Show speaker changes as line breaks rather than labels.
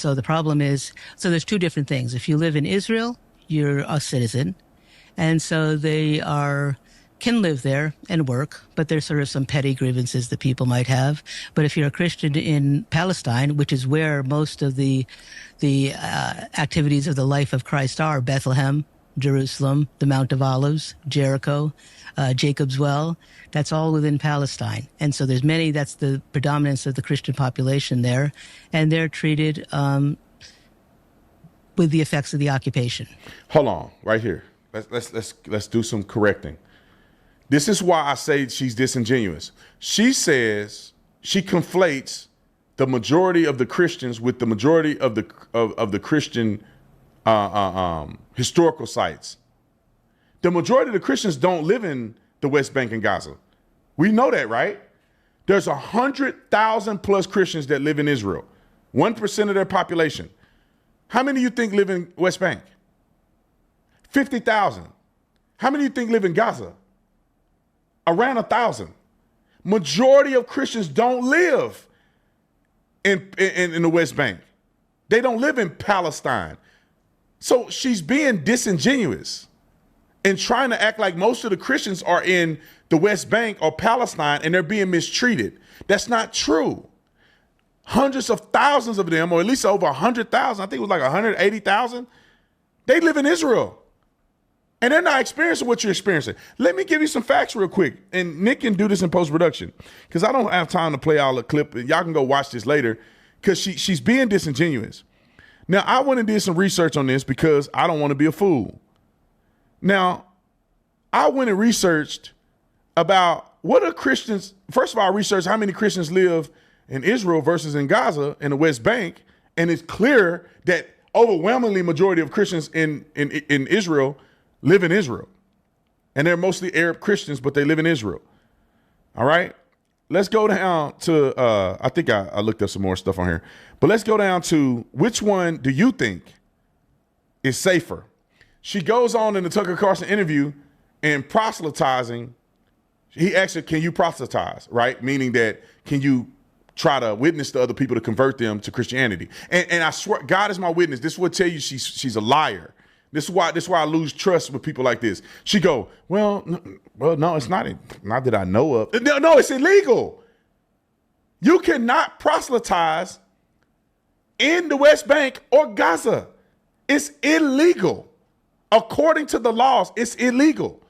So the problem is, so there's two different things. If you live in Israel, you're a citizen. And so they can live there and work, but there's sort of some petty grievances that people might have. But if you're a Christian in Palestine, which is where most of the activities of the life of Christ are, Bethlehem, Jerusalem, the Mount of Olives, Jericho, Jacob's Well, that's all within Palestine. And so that's the predominance of the Christian population there, and they're treated with the effects of the occupation.
Hold on, right here. Let's do some correcting. This is why I say she's disingenuous. She says she conflates the majority of the Christians with the majority of the Christian historical sites. The majority of the Christians don't live in the West Bank and Gaza. We know that, right? There's 100,000 plus Christians that live in Israel, 1% of their population. How many do you think live in West Bank? 50,000. How many do you think live in Gaza? Around 1,000. Majority of Christians don't live in the West Bank. They don't live in Palestine. So she's being disingenuous and trying to act like most of the Christians are in the West Bank or Palestine and they're being mistreated. That's not true. Hundreds of thousands of them, or at least over 100,000, I think it was like 180,000, they live in Israel. And they're not experiencing what you're experiencing. Let me give you some facts real quick. And Nick can do this in post-production because I don't have time to play all the clip. Y'all can go watch this later because she's being disingenuous. Now, I went and did some research on this because I don't want to be a fool. Now, I went and researched about what are Christians. First of all, I researched how many Christians live in Israel versus in Gaza in the West Bank. And it's clear that overwhelmingly majority of Christians in Israel live in Israel. And they're mostly Arab Christians, but they live in Israel. All right. Let's go down to, I think I looked up some more stuff on here, but let's go down to which one do you think is safer? She goes on in the Tucker Carlson interview and proselytizing. He asked her, can you proselytize? Right. Meaning that, can you try to witness to other people to convert them to Christianity? And I swear, God is my witness. This will tell you she's a liar. This is why I lose trust with people like this. She go, well, no, it's not that I know of. No, it's illegal. You cannot proselytize in the West Bank or Gaza. It's illegal. According to the laws, it's illegal.